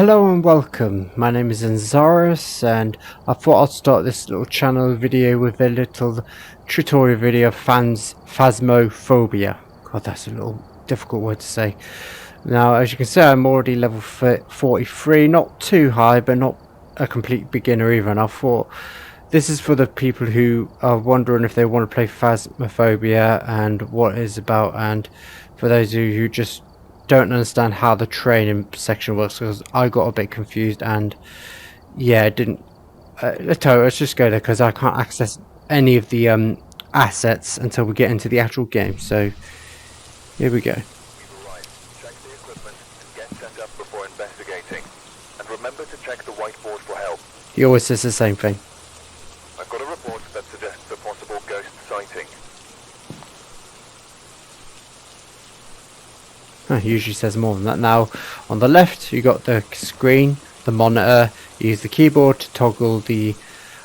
Hello and welcome, my name is Zenzaris and I thought I'd start this little channel video with a little tutorial video of Phasmophobia. God, that's a little difficult word to say. Now, as you can see, I'm already level 43, not too high but not a complete beginner either, and I thought this is for the people who are wondering if they want to play Phasmophobia and what it is about, and for those of you who just don't understand how the training section works, because I got a bit confused and yeah, it didn't let's just go there because I can't access any of the assets until we get into the actual game. So here we go. Check the equipment and get set up before investigating. And remember to check the whiteboard for help. He always says the same thing. I've got a report that suggests a possible ghost sighting. He usually says more than that. Now, on the left, you got the screen, the monitor. You use the keyboard to toggle the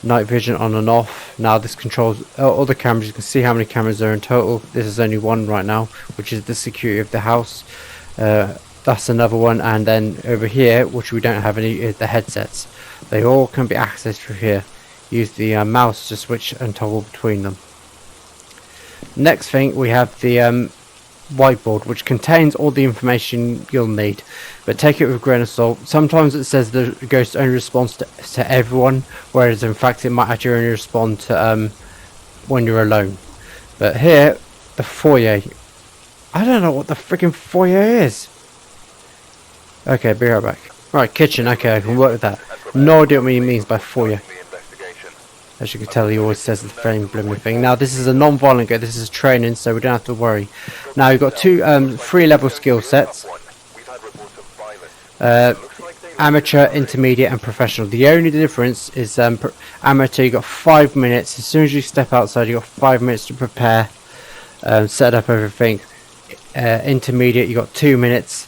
night vision on and off. Now, this controls all the cameras. You can see how many cameras are in total. This is only one right now, which is the security of the house. That's another one. And then over here, which we don't have any, is the headsets. They all can be accessed through here. Use the mouse to switch and toggle between them. Next thing, we have the whiteboard, which contains all the information you'll need, but take it with a grain of salt. Sometimes it says the ghost only responds to everyone, whereas in fact it might actually only respond to when you're alone. But here, the foyer, I don't know what the freaking foyer is. Okay, be right back. Right, kitchen. Okay, I can work with that. No idea what he means by foyer. As you can tell, he always says the same blooming thing. Now, this is a non-violent game. This is training, so we don't have to worry. Now, you've got three level skill sets. Amateur, intermediate, and professional. The only difference is amateur, you got 5 minutes. As soon as you step outside, you got 5 minutes to prepare, set up everything. Intermediate, you got 2 minutes,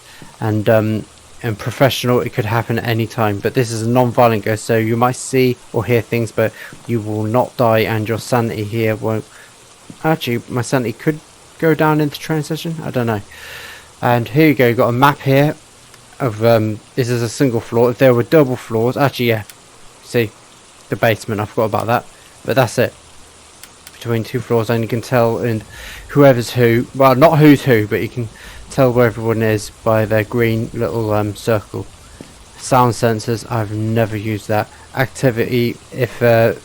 and professional, it could happen at any time. But this is a non-violent ghost, so you might see or hear things, but you will not die, and your sanity here won't. Actually, my sanity could go down into training session, I don't know. And here you go, you've got a map here of this is a single floor. If there were double floors, actually, yeah, see the basement, I forgot about that, but that's it, between two floors. And you can tell and whoever's who, well, not who's who, but you can tell where everyone is by their green little circle. Sound sensors, I've never used that. Activity, if the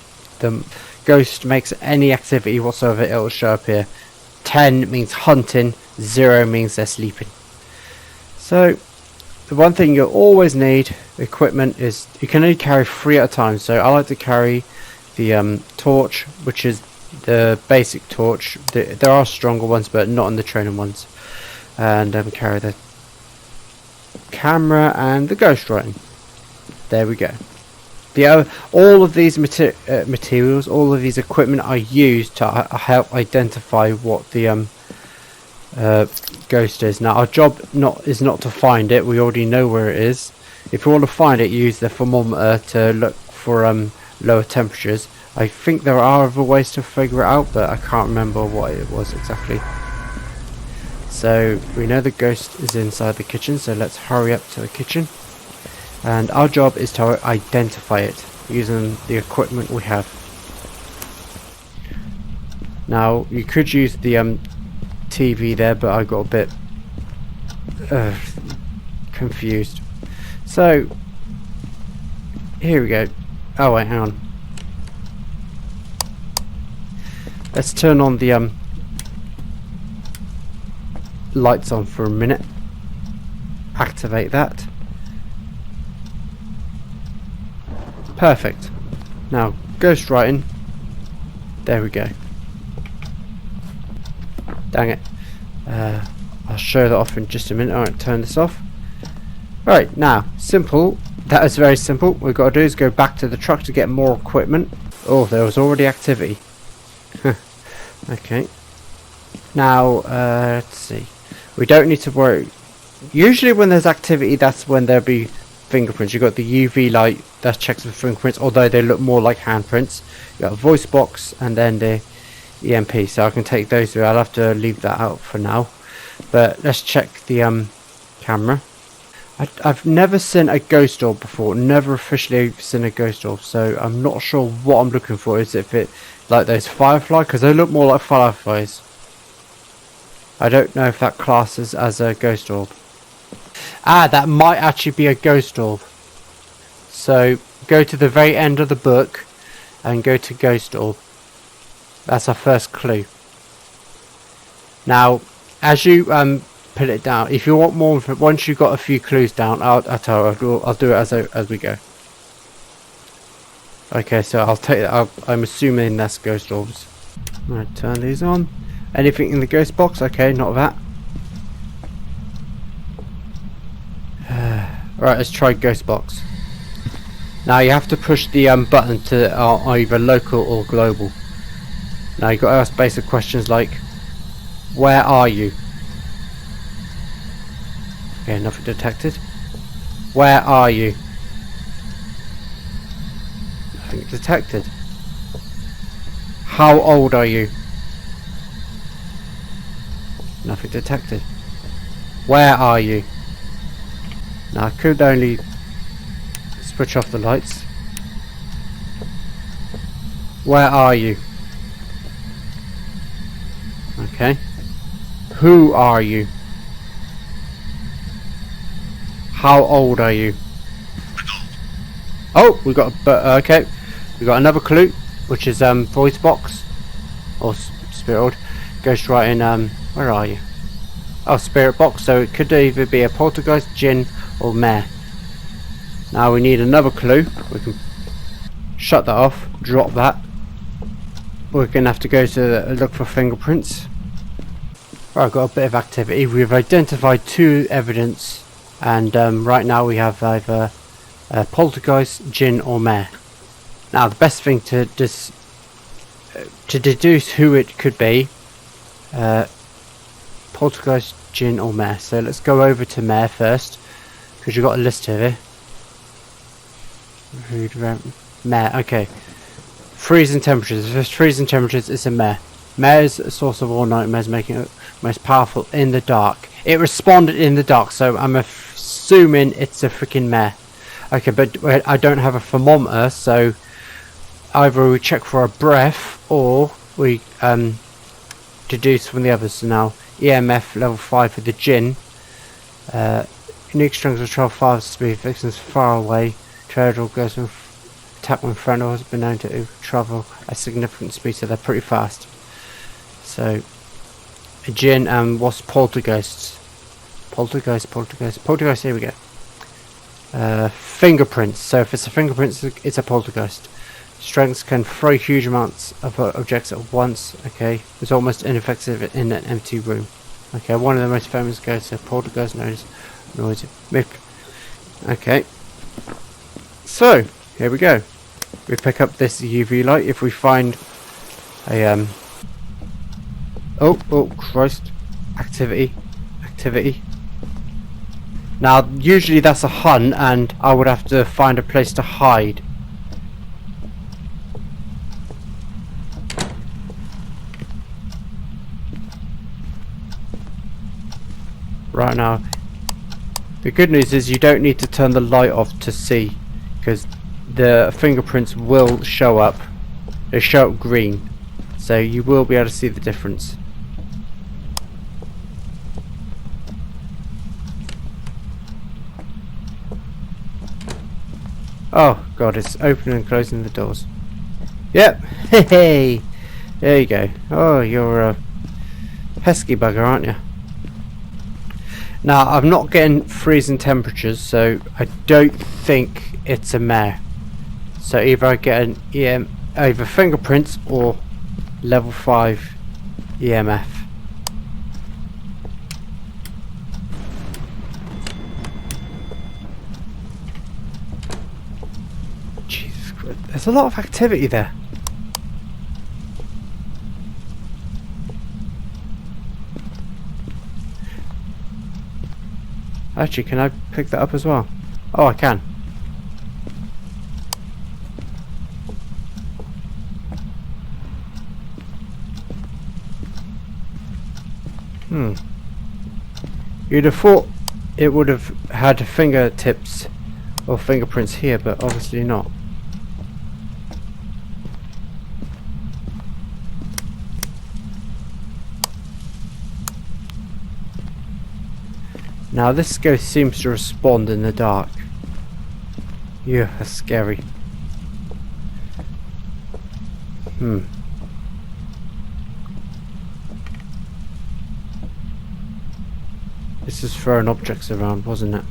ghost makes any activity whatsoever, it'll show up here. 10 means hunting, 0 means they're sleeping. So the one thing you'll always need equipment is you can only carry 3 at a time. So I like to carry the torch, which is the basic torch. There are stronger ones, but not in the training ones. And carry the camera and the ghost writing. There we go. All of these materials, all of these equipment are used to help identify what the ghost is. Now, our job is not to find it. We already know where it is. If you want to find it, use the thermometer to look for lower temperatures. I think there are other ways to figure it out, but I can't remember what it was exactly. So we know the ghost is inside the kitchen, so let's hurry up to the kitchen. And our job is to identify it using the equipment we have. Now, you could use the TV there, but I got a bit confused. So here we go. Oh wait, hang on. Let's turn on the lights on for a minute. Activate that. Perfect. Now, ghost writing. There we go. Dang it. I'll show that off in just a minute. Alright, turn this off. Right, now, simple. That is very simple. What we've got to do is go back to the truck to get more equipment. Oh, there was already activity. Okay. Now, let's see. We don't need to worry. Usually when there's activity, that's when there'll be fingerprints. You've got the UV light that checks for fingerprints, although they look more like handprints. You've got a voice box and then the EMP, so I can take those through. I'll have to leave that out for now. But let's check the camera. I've never seen a ghost orb before. Never officially seen a ghost orb, so I'm not sure what I'm looking for. Is if it like those firefly? Because they look more like fireflies. I don't know if that classes as a ghost orb. Ah, that might actually be a ghost orb. So go to the very end of the book and go to ghost orb. That's our first clue. Now, as you put it down, if you want more, once you've got a few clues down, I'll do it as we go. Okay, so I'll take that. I'm assuming that's ghost orbs. Right, turn these on. Anything in the ghost box? Okay, not that. Right, let's try ghost box. Now you have to push the button to either local or global. Now you've got to ask basic questions like, where are you? Okay, nothing detected. Where are you? Nothing detected. How old are you? Nothing detected. Where are you? Now I could only switch off the lights. Where are you? Okay. Who are you? How old are you? Oh, we got okay. We got another clue, which is voice box or spirit world. Goes right in. Where are you? Oh, spirit box. So it could either be a poltergeist, jinn, or mare. Now we need another clue. We can shut that off. Drop that. We're gonna have to go to look for fingerprints. Right, I've got a bit of activity. We've identified 2 evidence, and right now we have either poltergeist, jinn, or mare. Now the best thing to deduce who it could be, poltergeist, jinn, or mare. So let's go over to mare first, because you've got a list here. Mare, okay. Freezing temperatures. If it's freezing temperatures, it's a mare. Mare is a source of all nightmares, making it most powerful in the dark. It responded in the dark, so I'm assuming it's a freaking mare. Okay, but I don't have a thermometer, so either we check for a breath or we deduce from the others. So now EMF level 5 for the jinn. Unique strength of 12 speed, victims far away. Territorial goes with attack when friend has been known to travel at significant speed, so they're pretty fast. So a jinn and what's poltergeists? Poltergeist, here we go. Fingerprints. So if it's a fingerprint, it's a poltergeist. Strengths can throw huge amounts of objects at once. Okay, it's almost ineffective in an empty room. Okay, one of the most famous ghosts, a poltergeist known as noisy Mick. Okay, so here we go. We pick up this UV light. If we find a oh Christ, activity. Now usually that's a hunt, and I would have to find a place to hide. Right now, the good news is you don't need to turn the light off to see, because the fingerprints will show up. They show up green, so you will be able to see the difference. Oh god, it's opening and closing the doors. Yep, hey, there you go. Oh, you're a pesky bugger, aren't you? Now, I'm not getting freezing temperatures, so I don't think it's a mare. So either I get an either fingerprints or level 5 EMF. Jesus Christ, there's a lot of activity there. Actually, can I pick that up as well? Oh, I can. You'd have thought it would have had fingertips or fingerprints here, but obviously not. Now this ghost seems to respond in the dark. Yeah, that's scary. This is throwing objects around, wasn't it?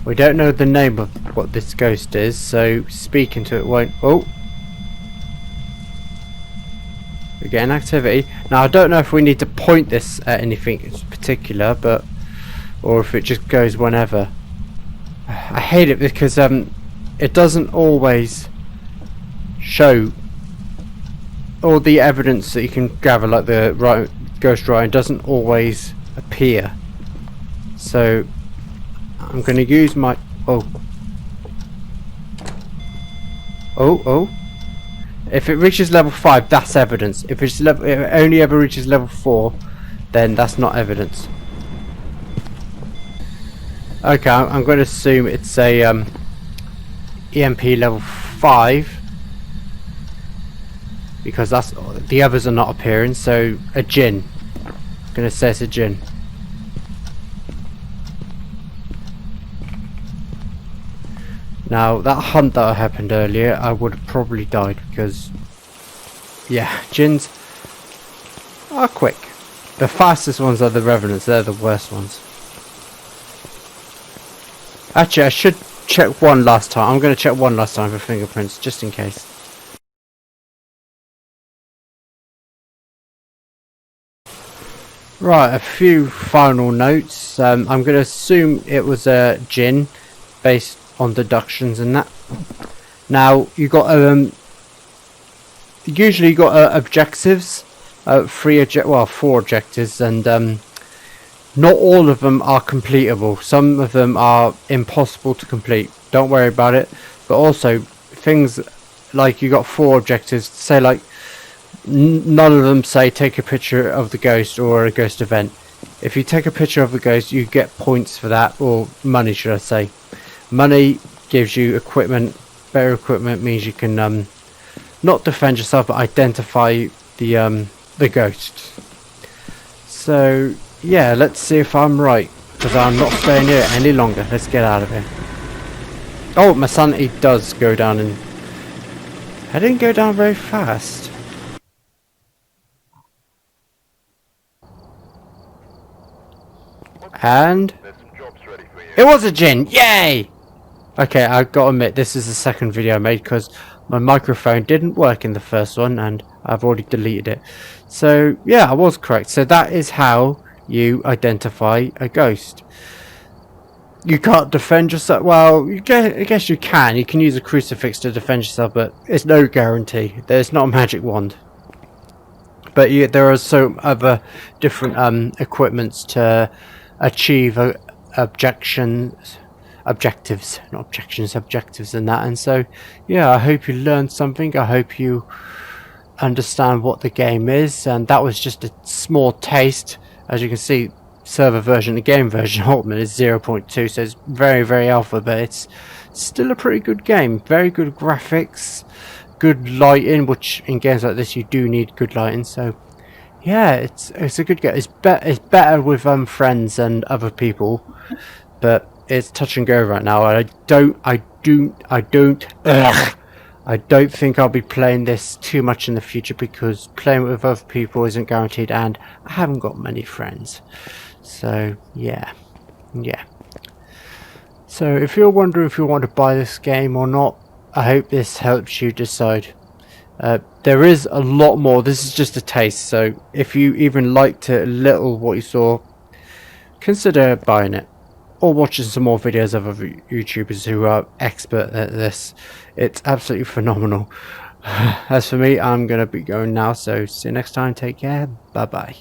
We don't know the name of what this ghost is, so speaking to it won't... Oh! We're getting activity. Now I don't know if we need to point this at anything in particular, but... or if it just goes whenever. I hate it because it doesn't always show all the evidence that you can gather, like the ghost writing doesn't always appear. So I'm going to use my if it reaches level 5, that's evidence. If it only ever reaches level 4, then that's not evidence. Okay, I'm going to assume it's a EMP level 5 because that's the others are not appearing. So a djinn. I'm going to say it's a djinn. Now that hunt that happened earlier, I would have probably died because, yeah, djinns are quick. The fastest ones are the revenants. They're the worst ones. Actually, I should check one last time. I'm going to check one last time for fingerprints, just in case. Right, a few final notes. I'm going to assume it was a djinn, based on deductions and that. Now, you got usually you got objectives, 4 objectives, and not all of them are completable. Some of them are impossible to complete. Don't worry about it. But also things like you got 4 objectives. Say like none of them say take a picture of the ghost or a ghost event. If you take a picture of the ghost, you get points for that, or money, should I say. Money gives you equipment. Better equipment means you can not defend yourself, but identify the ghost. So yeah, let's see if I'm right, because I'm not staying here any longer. Let's get out of here. Oh, my sanity does go down, and I didn't go down very fast. And There's some jobs ready for you. it was a djinn! Yay! Okay, I've got to admit, this is the second video I made because my microphone didn't work in the first one and I've already deleted it. So yeah, I was correct. So that is how you identify a ghost. You can't defend yourself. Well, I guess you can. You can use a crucifix to defend yourself, but it's no guarantee. There's not a magic wand. But there are so other different equipments to achieve objectives and that. And so yeah, I hope you learned something. I hope you understand what the game is, and that was just a small taste. As you can see, server version, the game version Ultimate is 0.2, so it's very alpha, but it's still a pretty good game. Very good graphics, good lighting, which in games like this you do need good lighting. So yeah, it's a good game. It's better with friends and other people, but it's touch and go right now. I don't think I'll be playing this too much in the future, because playing with other people isn't guaranteed, and I haven't got many friends. So yeah. So if you're wondering if you want to buy this game or not, I hope this helps you decide. There is a lot more. This is just a taste, so if you even liked it a little what you saw, consider buying it or watching some more videos of other YouTubers who are expert at this. It's absolutely phenomenal. As for me, I'm gonna be going now, so see you next time. Take care. Bye bye.